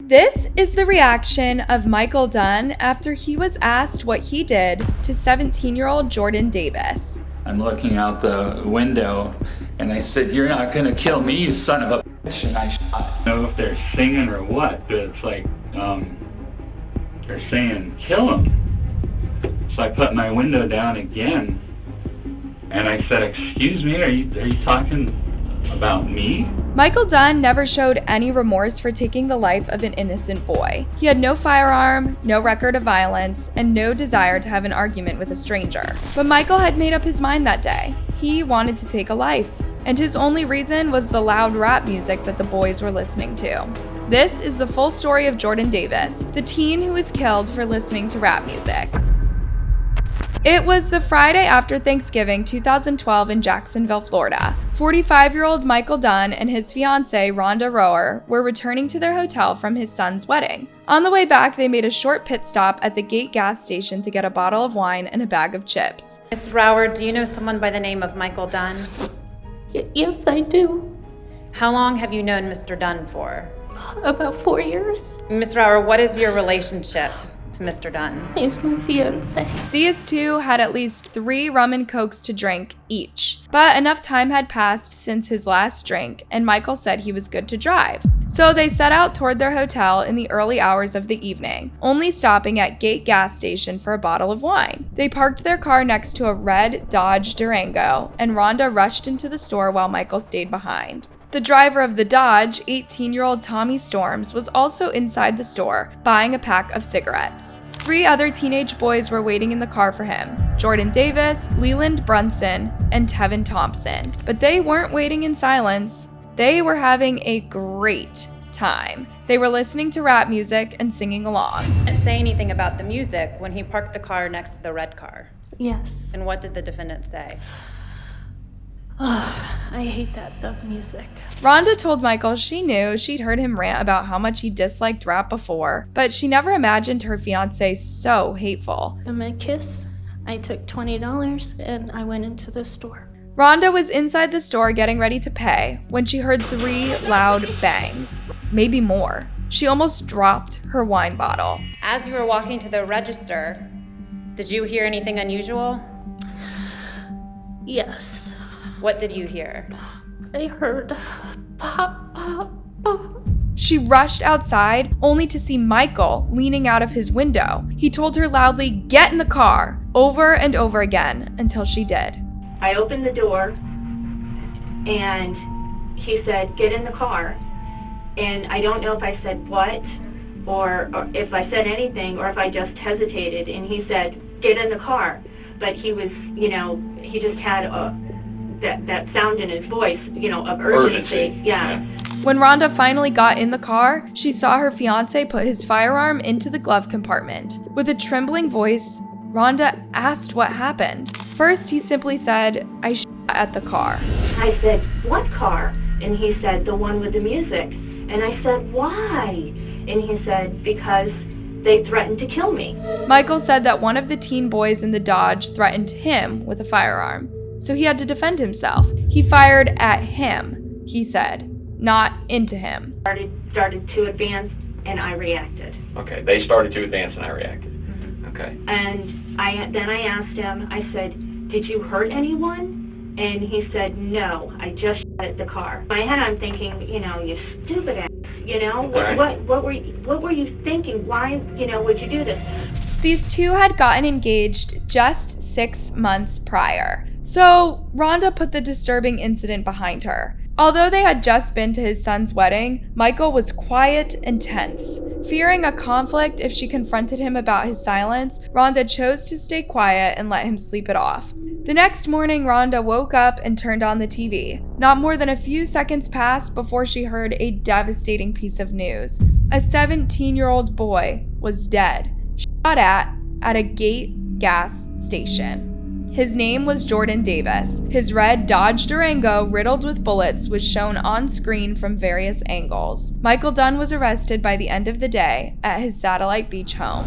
This is the reaction of Michael Dunn after he was asked what he did to 17-year-old Jordan Davis. I'm looking out the window and I said, "You're not gonna kill me, you son of a bitch," and I shot. I don't know if they're singing or what, but it's like, they're saying, "Kill him." So I put my window down again and I said, "Excuse me, are you talking about me?" Michael Dunn never showed any remorse for taking the life of an innocent boy. He had no firearm, no record of violence, and no desire to have an argument with a stranger. But Michael had made up his mind that day. He wanted to take a life. And his only reason was the loud rap music that the boys were listening to. This is the full story of Jordan Davis, the teen who was killed for listening to rap music. It was the Friday after Thanksgiving 2012 in Jacksonville, Florida. 45-year-old Michael Dunn and his fiancée, Rhonda Rower, were returning to their hotel from his son's wedding. On the way back, they made a short pit stop at the Gate gas station to get a bottle of wine and a bag of chips. Ms. Rower, do you know someone by the name of Michael Dunn? Yes, I do. How long have you known Mr. Dunn for? About 4 years. Ms. Rower, what is your relationship to Mr. Dunn? He's my fiance. These two had at least 3 rum and cokes to drink each, but enough time had passed since his last drink, and Michael said he was good to drive. So they set out toward their hotel in the early hours of the evening, only stopping at Gate gas station for a bottle of wine. They parked their car next to a red Dodge Durango, and Rhonda rushed into the store while Michael stayed behind. The driver of the Dodge, 18-year-old Tommy Storms, was also inside the store, buying a pack of cigarettes. 3 other teenage boys were waiting in the car for him: Jordan Davis, Leland Brunson, and Tevin Thompson. But they weren't waiting in silence. They were having a great time. They were listening to rap music and singing along. Didn't say anything about the music when he parked the car next to the red car. Yes. And what did the defendant say? I hate that thug music. Rhonda told Michael she knew she'd heard him rant about how much he disliked rap before, but she never imagined her fiancé so hateful. And my kiss, I took $20 and I went into the store. Rhonda was inside the store getting ready to pay when she heard 3 loud bangs, maybe more. She almost dropped her wine bottle. As you were walking to the register, did you hear anything unusual? Yes. What did you hear? I heard pop, pop, pop. She rushed outside, only to see Michael leaning out of his window. He told her loudly, "Get in the car," over and over again until she did. I opened the door and he said, "Get in the car." And I don't know if I said what or if I said anything or if I just hesitated, and he said, "Get in the car." But he was, he just had that sound in his voice, of urgency. Yeah. When Rhonda finally got in the car, she saw her fiancé put his firearm into the glove compartment. With a trembling voice, Rhonda asked what happened. First, he simply said, "I shot at the car." I said, "What car?" And he said, "The one with the music." And I said, "Why?" And he said, "Because they threatened to kill me." Michael said that one of the teen boys in the Dodge threatened him with a firearm, so he had to defend himself. He fired at him, he said, not into him. Started to advance, and I reacted. Okay, they started to advance and I reacted. Mm-hmm. Okay. And then I asked him, I said, "Did you hurt anyone?" And he said, "No, I just shot at the car." In my head I'm thinking, you stupid ass, Right. what were you thinking? Why, would you do this? These two had gotten engaged just 6 months prior. So Rhonda put the disturbing incident behind her. Although they had just been to his son's wedding, Michael was quiet and tense. Fearing a conflict if she confronted him about his silence, Rhonda chose to stay quiet and let him sleep it off. The next morning, Rhonda woke up and turned on the TV. Not more than a few seconds passed before she heard a devastating piece of news. A 17-year-old boy was dead, shot at a Gate gas station. His name was Jordan Davis. His red Dodge Durango, riddled with bullets, was shown on screen from various angles. Michael Dunn was arrested by the end of the day at his Satellite Beach home.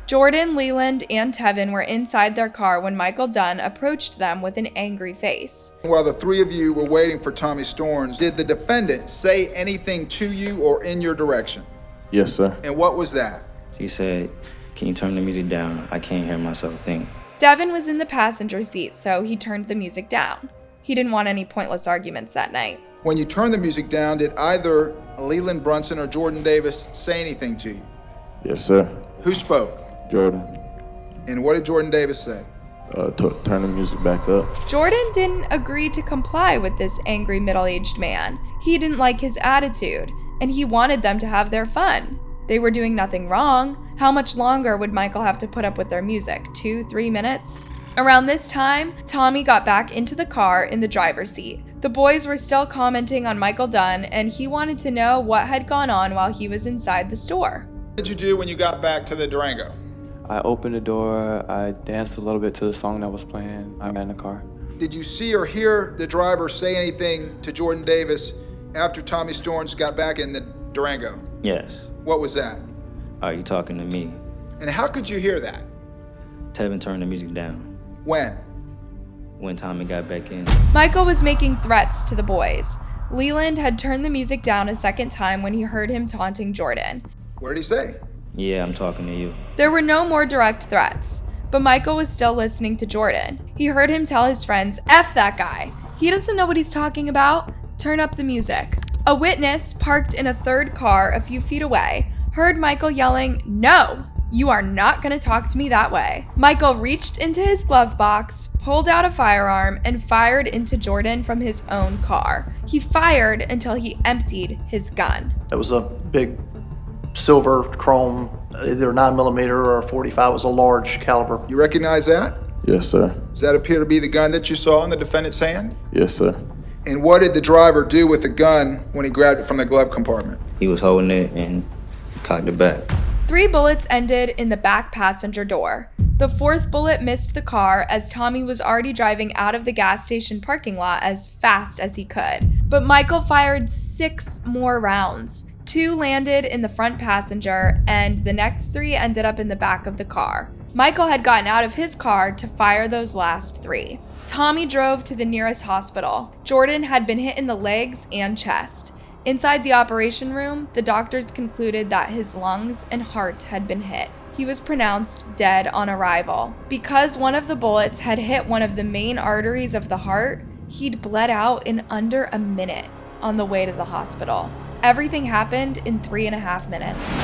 Jordan, Leland, and Tevin were inside their car when Michael Dunn approached them with an angry face. While the three of you were waiting for Tommy Storms, did the defendant say anything to you or in your direction? Yes, sir. And what was that? She said, "Can you turn the music down? I can't hear myself think." Devin was in the passenger seat, so he turned the music down. He didn't want any pointless arguments that night. When you turned the music down, did either Leland Brunson or Jordan Davis say anything to you? Yes, sir. Who spoke? Jordan. And what did Jordan Davis say? Turn the music back up. Jordan didn't agree to comply with this angry middle-aged man. He didn't like his attitude, and he wanted them to have their fun. They were doing nothing wrong. How much longer would Michael have to put up with their music? 2-3 minutes? Around this time, Tommy got back into the car in the driver's seat. The boys were still commenting on Michael Dunn, and he wanted to know what had gone on while he was inside the store. What did you do when you got back to the Durango? I opened the door, I danced a little bit to the song that was playing. I got in the car. Did you see or hear the driver say anything to Jordan Davis after Tommy Storms got back in the Durango? Yes. What was that? Are you talking to me? And how could you hear that? Tevin turned the music down. When? When Tommy got back in. Michael was making threats to the boys. Leland had turned the music down a second time when he heard him taunting Jordan. What did he say? Yeah, I'm talking to you. There were no more direct threats, but Michael was still listening to Jordan. He heard him tell his friends, "F that guy. He doesn't know what he's talking about. Turn up the music." A witness, parked in a third car a few feet away, heard Michael yelling, "No, you are not gonna talk to me that way." Michael reached into his glove box, pulled out a firearm, and fired into Jordan from his own car. He fired until he emptied his gun. It was a big silver chrome, either 9mm or a 45. It was a large caliber. You recognize that? Yes, sir. Does that appear to be the gun that you saw in the defendant's hand? Yes, sir. And what did the driver do with the gun when he grabbed it from the glove compartment? He was holding it and cocked it back. 3 bullets ended in the back passenger door. The 4th bullet missed the car as Tommy was already driving out of the gas station parking lot as fast as he could. But Michael fired 6 more rounds. 2 landed in the front passenger, and the next 3 ended up in the back of the car. Michael had gotten out of his car to fire those last 3. Tommy drove to the nearest hospital. Jordan had been hit in the legs and chest. Inside the operation room, the doctors concluded that his lungs and heart had been hit. He was pronounced dead on arrival. Because one of the bullets had hit one of the main arteries of the heart, he'd bled out in under a minute on the way to the hospital. Everything happened in 3.5 minutes.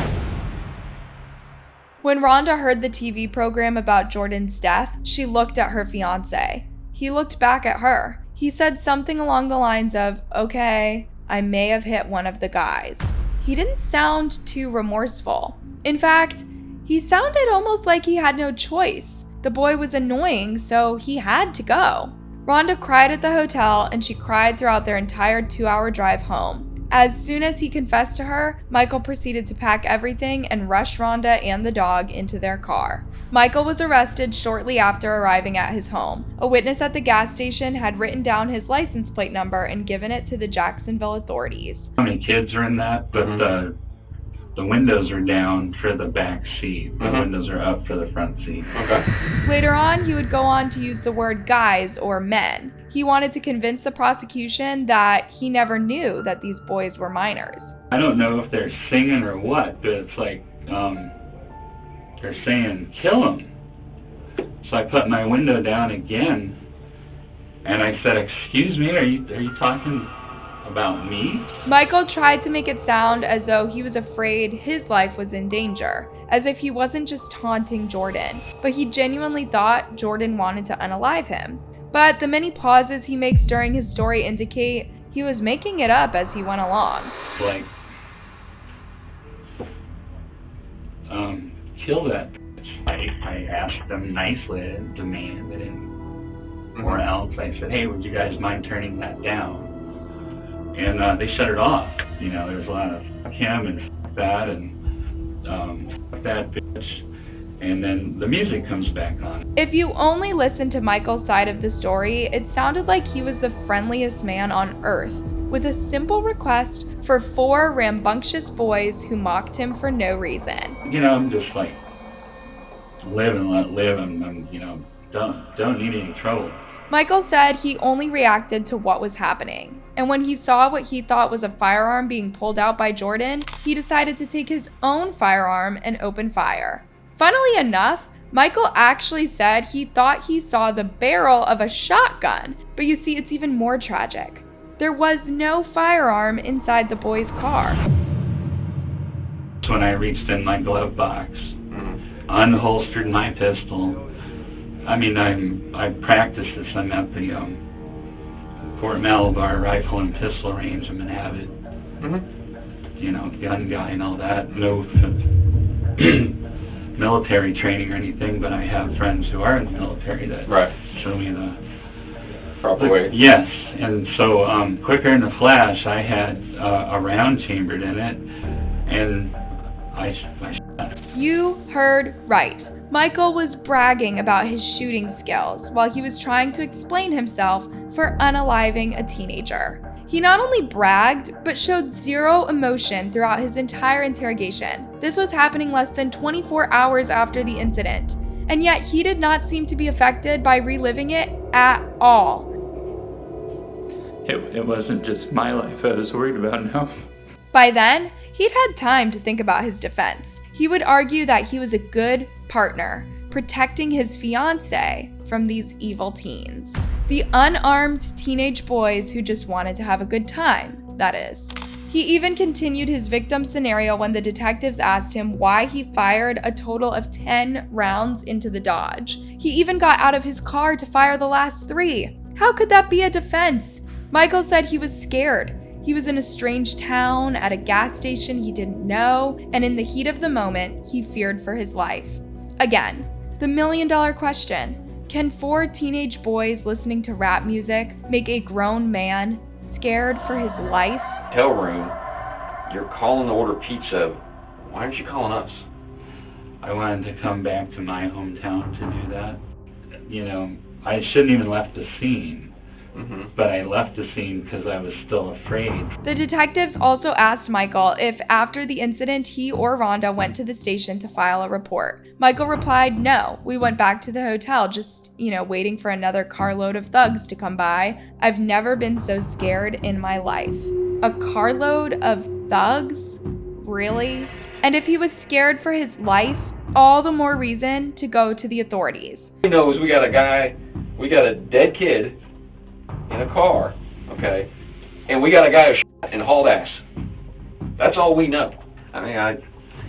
When Rhonda heard the TV program about Jordan's death, she looked at her fiancé. He looked back at her. He said something along the lines of, "Okay, I may have hit one of the guys." He didn't sound too remorseful. In fact, he sounded almost like he had no choice. The boy was annoying, so he had to go. Rhonda cried at the hotel, and she cried throughout their entire 2-hour drive home. As soon as he confessed to her, Michael proceeded to pack everything and rush Rhonda and the dog into their car. Michael was arrested shortly after arriving at his home. A witness at the gas station had written down his license plate number and given it to the Jacksonville authorities. How many kids are in that? But the windows are down for the back seat. The windows are up for the front seat. Okay. Later on, he would go on to use the word guys or men. He wanted to convince the prosecution that he never knew that these boys were minors. I don't know if they're singing or what, but it's like they're saying, "Kill him." So I put my window down again, and I said, "Excuse me, are you talking about me?" Michael tried to make it sound as though he was afraid his life was in danger, as if he wasn't just taunting Jordan, but he genuinely thought Jordan wanted to unalive him. But the many pauses he makes during his story indicate he was making it up as he went along. Like, kill that bitch. I asked them nicely, demanded it, or else I said, "Hey, would you guys mind turning that down?" And they shut it off. You know, there's a lot of fuck him and fuck that and fuck that bitch. And then the music comes back on. If you only listen to Michael's side of the story, it sounded like he was the friendliest man on earth, with a simple request for 4 rambunctious boys who mocked him for no reason. You know, I'm just like, live and let live, and don't need any trouble. Michael said he only reacted to what was happening, and when he saw what he thought was a firearm being pulled out by Jordan, he decided to take his own firearm and open fire. Funnily enough, Michael actually said he thought he saw the barrel of a shotgun, but you see, it's even more tragic. There was no firearm inside the boy's car. When I reached in my glove box, unholstered my pistol. I mean, I practice this. I'm at the Fort Malabar rifle and pistol range. I'm an avid, gun guy and all that. No military training or anything, but I have friends who are in the military that show me the proper way. Yes, and so quicker in the flash, I had a round chambered in it, and I shot it. You heard right. Michael was bragging about his shooting skills while he was trying to explain himself for unaliving a teenager. He not only bragged, but showed zero emotion throughout his entire interrogation. This was happening less than 24 hours after the incident, and yet he did not seem to be affected by reliving it at all. It wasn't just my life I was worried about, no. By then, he'd had time to think about his defense. He would argue that he was a good partner, protecting his fiancée from these evil teens. The unarmed teenage boys who just wanted to have a good time, that is. He even continued his victim scenario when the detectives asked him why he fired a total of 10 rounds into the Dodge. He even got out of his car to fire the last 3. How could that be a defense? Michael said he was scared. He was in a strange town, at a gas station he didn't know, and in the heat of the moment, he feared for his life. Again, the million-dollar question. Can 4 teenage boys listening to rap music make a grown man scared for his life? Hotel room, you're calling to order pizza. Why aren't you calling us? I wanted to come back to my hometown to do that. I shouldn't even left the scene. But I left the scene because I was still afraid. The detectives also asked Michael if after the incident he or Rhonda went to the station to file a report. Michael replied, no, we went back to the hotel just, waiting for another carload of thugs to come by. I've never been so scared in my life. A carload of thugs? Really? And if he was scared for his life, all the more reason to go to the authorities. We know is we got a dead kid in a car, okay, and we got a guy who shot and hauled ass. That's all we know. I mean,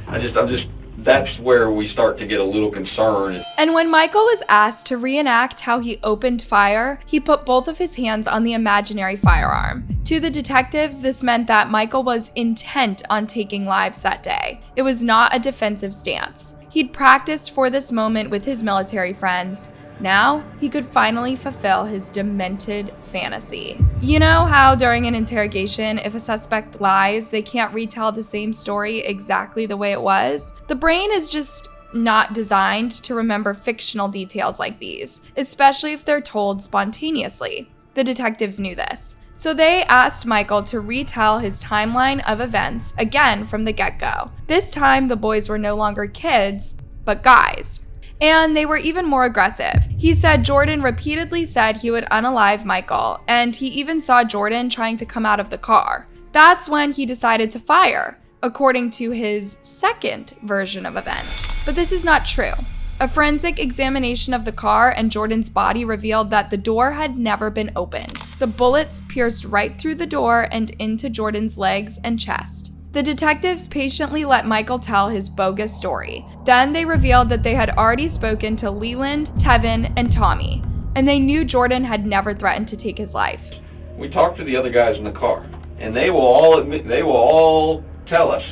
I'm just, that's where we start to get a little concerned. And when Michael was asked to reenact how he opened fire, he put both of his hands on the imaginary firearm. To the detectives, this meant that Michael was intent on taking lives that day. It was not a defensive stance. He'd practiced for this moment with his military friends. Now, he could finally fulfill his demented fantasy. You know how during an interrogation, if a suspect lies, they can't retell the same story exactly the way it was? The brain is just not designed to remember fictional details like these, especially if they're told spontaneously. The detectives knew this. So they asked Michael to retell his timeline of events again from the get-go. This time, the boys were no longer kids, but guys. And they were even more aggressive. He said Jordan repeatedly said he would unalive Michael, and he even saw Jordan trying to come out of the car. That's when he decided to fire, according to his second version of events. But this is not true. A forensic examination of the car and Jordan's body revealed that the door had never been opened. The bullets pierced right through the door and into Jordan's legs and chest. The detectives patiently let Michael tell his bogus story. Then they revealed that they had already spoken to Leland, Tevin, and Tommy, and they knew Jordan had never threatened to take his life. We talked to the other guys in the car, and they will all tell us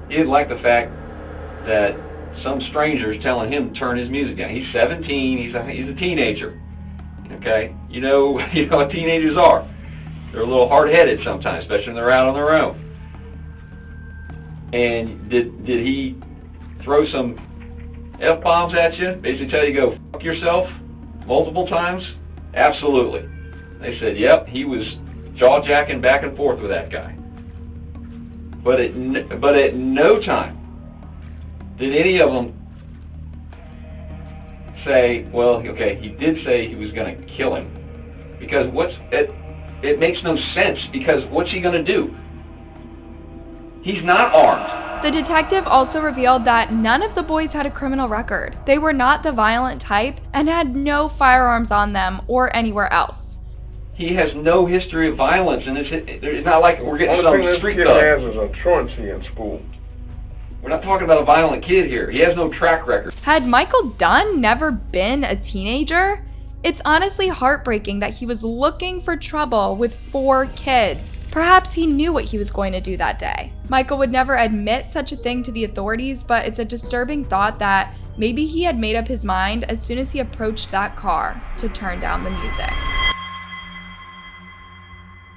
he didn't like the fact that some stranger is telling him to turn his music down. He's 17, he's a teenager, okay? You know what teenagers are. They're a little hard-headed sometimes, especially when they're out on their own. And did he throw some F-bombs at you? Basically tell you to go fuck yourself multiple times? Absolutely. They said, yep, he was jaw-jacking back and forth with that guy. But at no time did any of them say, well, okay, he did say he was going to kill him. Because it makes no sense, because what's he going to do? He's not armed. The detective also revealed that none of the boys had a criminal record. They were not the violent type and had no firearms on them or anywhere else. He has no history of violence, and it's not like we're getting some street thug. All he has is a truancy in school. We're not talking about a violent kid here. He has no track record. Had Michael Dunn never been a teenager? It's honestly heartbreaking that he was looking for trouble with 4 kids. Perhaps he knew what he was going to do that day. Michael would never admit such a thing to the authorities, but it's a disturbing thought that maybe he had made up his mind as soon as he approached that car to turn down the music.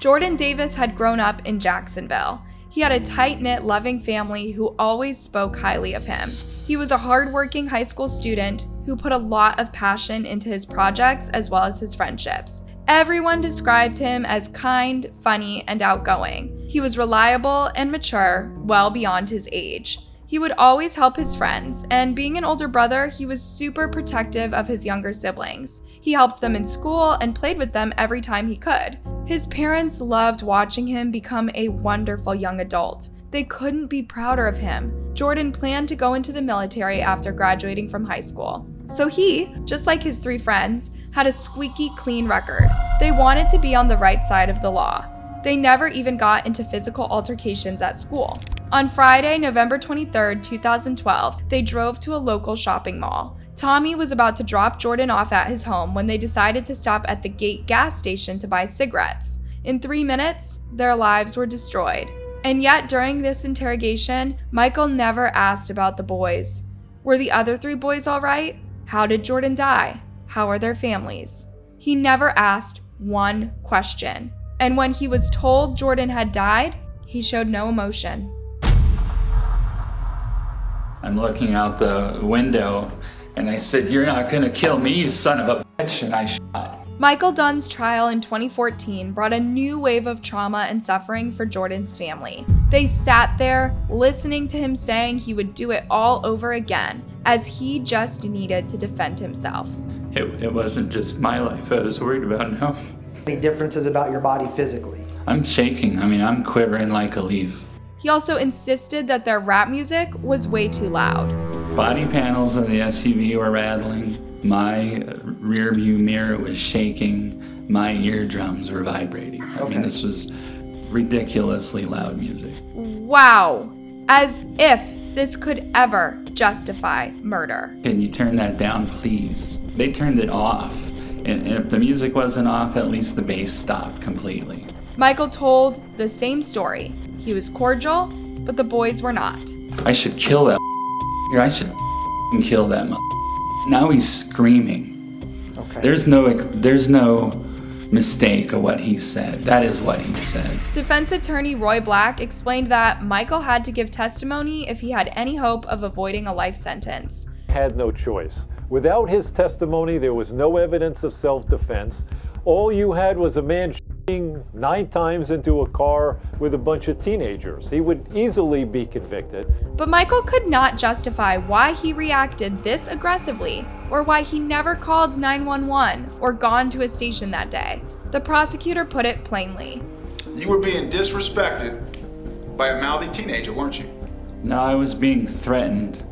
Jordan Davis had grown up in Jacksonville. He had a tight-knit, loving family who always spoke highly of him. He was a hard-working high school student who put a lot of passion into his projects as well as his friendships. Everyone described him as kind, funny, and outgoing. He was reliable and mature, well beyond his age. He would always help his friends, and being an older brother, he was super protective of his younger siblings. He helped them in school and played with them every time he could. His parents loved watching him become a wonderful young adult. They couldn't be prouder of him. Jordan planned to go into the military after graduating from high school. So he, just like his 3 friends, had a squeaky clean record. They wanted to be on the right side of the law. They never even got into physical altercations at school. On Friday, November 23rd, 2012, they drove to a local shopping mall. Tommy was about to drop Jordan off at his home when they decided to stop at the Gate gas station to buy cigarettes. In 3 minutes, their lives were destroyed. And yet, during this interrogation, Michael never asked about the boys. Were the other 3 boys all right? How did Jordan die? How are their families? He never asked one question. And when he was told Jordan had died, he showed no emotion. I'm looking out the window and I said, "You're not gonna kill me, you son of a bitch," and I shot. Michael Dunn's trial in 2014 brought a new wave of trauma and suffering for Jordan's family. They sat there listening to him saying he would do it all over again, as he just needed to defend himself. It wasn't just my life I was worried about, no. Any differences about your body physically? I'm shaking. I'm quivering like a leaf. He also insisted that their rap music was way too loud. Body panels of the SUV were rattling. My rear view mirror was shaking. My eardrums were vibrating. This was ridiculously loud music. Wow. As if this could ever justify murder. Can you turn that down, please? They turned it off. And if the music wasn't off, at least the bass stopped completely. Michael told the same story. He was cordial, but the boys were not. I should kill that. I should kill that. Now he's screaming. Okay. There's no mistake of what he said. That is what he said. Defense attorney Roy Black explained that Michael had to give testimony if he had any hope of avoiding a life sentence. Had no choice. Without his testimony, there was no evidence of self-defense. All you had was a man shooting 9 times into a car with a bunch of teenagers. He would easily be convicted. But Michael could not justify why he reacted this aggressively, or why he never called 911 or gone to a station that day. The prosecutor put it plainly. You were being disrespected by a mouthy teenager, weren't you? No, I was being threatened.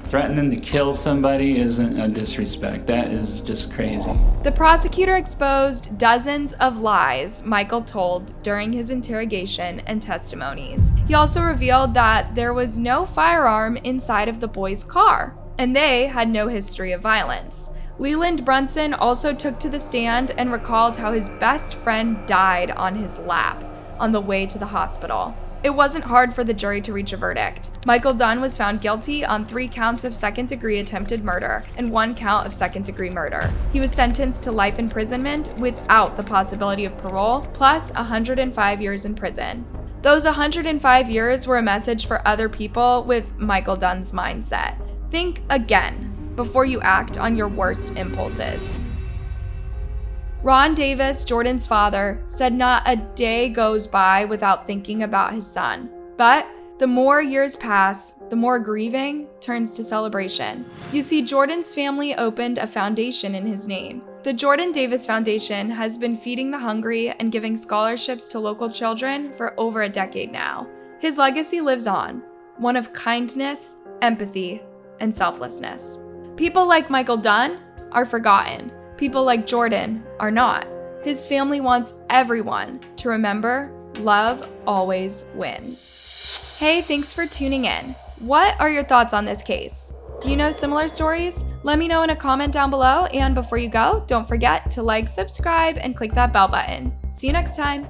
Threatening to kill somebody isn't a disrespect. That is just crazy. The prosecutor exposed dozens of lies Michael told during his interrogation and testimonies. He also revealed that there was no firearm inside of the boys' car, and they had no history of violence. Leland Brunson also took to the stand and recalled how his best friend died on his lap on the way to the hospital. It wasn't hard for the jury to reach a verdict. Michael Dunn was found guilty on 3 counts of second-degree attempted murder and 1 count of second-degree murder. He was sentenced to life imprisonment without the possibility of parole, plus 105 years in prison. Those 105 years were a message for other people with Michael Dunn's mindset. Think again before you act on your worst impulses. Ron Davis, Jordan's father, said not a day goes by without thinking about his son. But The more years pass, the more grieving turns to celebration. You see, Jordan's family opened a foundation in his name. The Jordan Davis Foundation has been feeding the hungry and giving scholarships to local children for over a decade now. His legacy lives on, one of kindness, empathy, and selflessness. People like Michael Dunn are forgotten. People like Jordan are not. His family wants everyone to remember love always wins. Hey, thanks for tuning in. What are your thoughts on this case? Do you know similar stories? Let me know in a comment down below, and before you go, don't forget to like, subscribe, and click that bell button. See you next time.